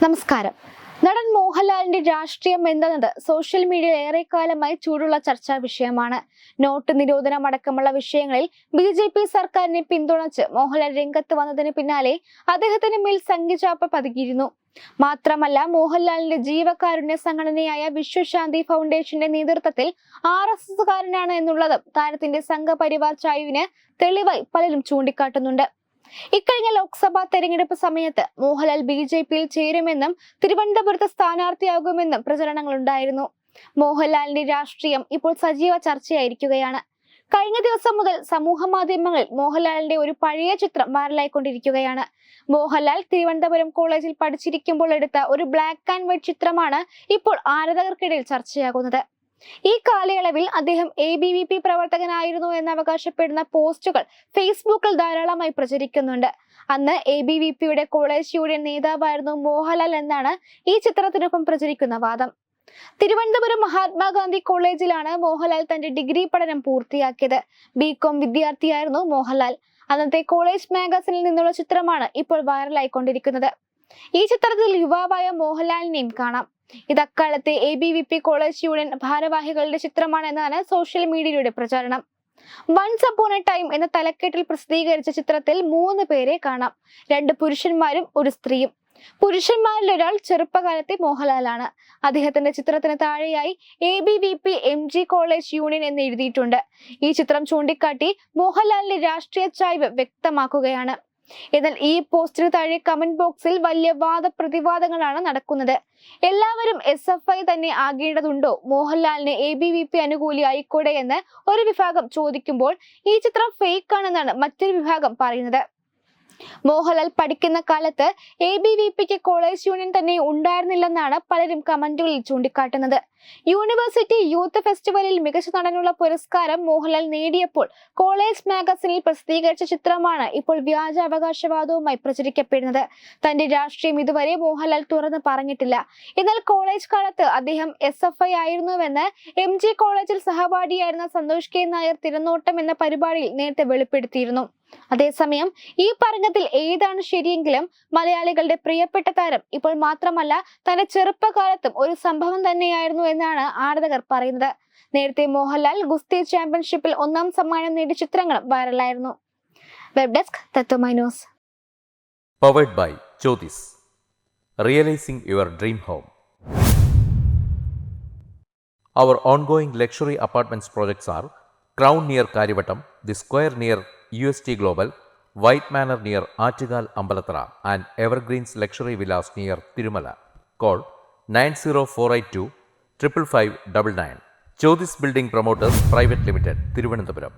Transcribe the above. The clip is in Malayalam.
നമസ്കാരം. നടൻ മോഹൻലാലിന്റെ രാഷ്ട്രീയം എന്തെന്നത് സോഷ്യൽ മീഡിയയിൽ ഏറെക്കാലമായി ചൂടുള്ള ചർച്ചാ വിഷയമാണ്. നോട്ട് നിരോധനം അടക്കമുള്ള വിഷയങ്ങളിൽ BJP സർക്കാരിനെ പിന്തുണച്ച് മോഹൻലാൽ രംഗത്ത് വന്നതിന് പിന്നാലെ അദ്ദേഹത്തിന് മേൽ സംഘചാപ്പ പതുങ്ങിയിരുന്നു. മാത്രമല്ല, മോഹൻലാലിന്റെ ജീവകാരുണ്യ സംഘടനയായ വിശ്വശാന്തി ഫൗണ്ടേഷന്റെ നേതൃത്വത്തിൽ RSSകാരനാണ് എന്നുള്ളതും താരത്തിന്റെ സംഘപരിവാർ ചായ്വിന് തെളിവായി പലരും ചൂണ്ടിക്കാട്ടുന്നുണ്ട്. ഇക്കഴിഞ്ഞ ലോക്സഭാ തെരഞ്ഞെടുപ്പ് സമയത്ത് മോഹൻലാൽ BJPയിൽ ചേരുമെന്നും തിരുവനന്തപുരത്ത് സ്ഥാനാർത്ഥിയാകുമെന്നും പ്രചരണങ്ങളുണ്ടായിരുന്നു. മോഹൻലാലിന്റെ രാഷ്ട്രീയം ഇപ്പോൾ സജീവ ചർച്ചയായിരിക്കുകയാണ്. കഴിഞ്ഞ ദിവസം മുതൽ സമൂഹ മാധ്യമങ്ങളിൽ മോഹൻലാലിന്റെ ഒരു പഴയ ചിത്രം വൈറലായിക്കൊണ്ടിരിക്കുകയാണ്. മോഹൻലാൽ തിരുവനന്തപുരം കോളേജിൽ പഠിച്ചിരിക്കുമ്പോൾ എടുത്ത ഒരു ബ്ലാക്ക് ആൻഡ് വൈറ്റ് ചിത്രമാണ് ഇപ്പോൾ ആരാധകർക്കിടയിൽ ചർച്ചയാകുന്നത്. ഈ കാലയളവിൽ അദ്ദേഹം ABVP പ്രവർത്തകനായിരുന്നു എന്ന് അവകാശപ്പെടുന്ന പോസ്റ്റുകൾ ഫേസ്ബുക്കിൽ ധാരാളമായി പ്രചരിക്കുന്നുണ്ട്. അന്ന് ABVPയുടെ കോളേജ് യൂണിയൻ നേതാവായിരുന്നു മോഹൻലാൽ എന്നാണ് ഈ ചിത്രത്തിനൊപ്പം പ്രചരിക്കുന്ന വാദം. തിരുവനന്തപുരം മഹാത്മാഗാന്ധി കോളേജിലാണ് മോഹൻലാൽ തന്റെ ഡിഗ്രി പഠനം പൂർത്തിയാക്കിയത്. BCom വിദ്യാർത്ഥിയായിരുന്നു മോഹൻലാൽ. അന്നത്തെ കോളേജ് മാഗസിനിൽ നിന്നുള്ള ചിത്രമാണ് ഇപ്പോൾ വൈറലായിക്കൊണ്ടിരിക്കുന്നത്. ഈ ചിത്രത്തിൽ യുവാവായ മോഹൻലാലിനെയും കാണാം. ഇത് അക്കാലത്തെ ABVP കോളേജ് യൂണിയൻ ഭാരവാഹികളുടെ ചിത്രമാണ് എന്നാണ് സോഷ്യൽ മീഡിയയുടെ പ്രചാരണം. വൺസ് അപ്പോൺ എ ടൈം എന്ന തലക്കെട്ടിൽ പ്രസിദ്ധീകരിച്ച ചിത്രത്തിൽ 3 പേരെ കാണാം. 2 പുരുഷന്മാരും ഒരു സ്ത്രീയും. പുരുഷന്മാരിൽ ഒരാൾ ചെറുപ്പകാലത്തെ മോഹൻലാലാണ്. അദ്ദേഹത്തിന്റെ ചിത്രത്തിന് താഴെയായി ABVP MG കോളേജ് യൂണിയൻ എന്ന് എഴുതിയിട്ടുണ്ട്. ഈ ചിത്രം ചൂണ്ടിക്കാട്ടി മോഹൻലാലിന്റെ രാഷ്ട്രീയ ചായ്വ് വ്യക്തമാക്കുകയാണ്. എന്നാൽ ഈ പോസ്റ്റിന് താഴെ കമന്റ് ബോക്സിൽ വലിയ വാദപ്രതിവാദങ്ങളാണ് നടക്കുന്നത്. എല്ലാവരും SFI തന്നെ ആകേണ്ടതുണ്ടോ, മോഹൻലാലിന് ABVP അനുകൂലി ആയിക്കൂടെ എന്ന് ഒരു വിഭാഗം ചോദിക്കുമ്പോൾ ഈ ചിത്രം ഫേക്ക് ആണെന്നാണ് മറ്റൊരു വിഭാഗം പറയുന്നത്. മോഹൻലാൽ പഠിക്കുന്ന കാലത്ത് ABVPക്ക് കോളേജ് യൂണിയൻ തന്നെ ഉണ്ടായിരുന്നില്ലെന്നാണ് പലരും കമന്റുകളിൽ ചൂണ്ടിക്കാട്ടുന്നത്. യൂണിവേഴ്സിറ്റി യൂത്ത് ഫെസ്റ്റിവലിൽ മികച്ച നടനുള്ള പുരസ്കാരം മോഹൻലാൽ നേടിയപ്പോൾ കോളേജ് മാഗസിനിൽ പ്രസിദ്ധീകരിച്ച ചിത്രമാണ് ഇപ്പോൾ വ്യാജ അവകാശവാദവുമായി പ്രചരിക്കപ്പെടുന്നത്. തന്റെ രാഷ്ട്രീയം ഇതുവരെ മോഹൻലാൽ തുറന്ന് പറഞ്ഞിട്ടില്ല. എന്നാൽ കോളേജ് കാലത്ത് അദ്ദേഹം SFI ആയിരുന്നുവെന്ന് MG കോളേജിൽ സഹപാഠിയായിരുന്ന സന്തോഷ് K നായർ തിരനോട്ടം എന്ന പരിപാടിയിൽ നേരത്തെ വെളിപ്പെടുത്തിയിരുന്നു. അതേസമയം ഈ പറഞ്ഞതിൽ ഏതാണ് ശരിയെങ്കിലും മലയാളികളുടെ പ്രിയപ്പെട്ട താരം ഇപ്പോൾ മാത്രമല്ല തന്റെ ചെറുപ്പകാലത്തും ഒരു സംഭവം തന്നെയായിരുന്നു എന്നാണ് ആരാധകർ പറയുന്നത്. നേരത്തെ മോഹൻലാൽ ഗുസ്തി ചാമ്പ്യൻഷിപ്പിൽ 1ാം സമ്മാനം നേടിയ ചിത്രങ്ങളും വൈറലായിരുന്നു. Web desk Tatwamayi news. Powered by Jyothis, realising your dream home. Our ongoing luxury apartments projects are Crown near Karivattam, The Square near UST Global, White Manor near Aattugal Ambalathara, and Evergreens Luxury Villas near Tirumala. Call 90482 55599. Jyothis Building Promoters Private Limited, Thiruvananthapuram.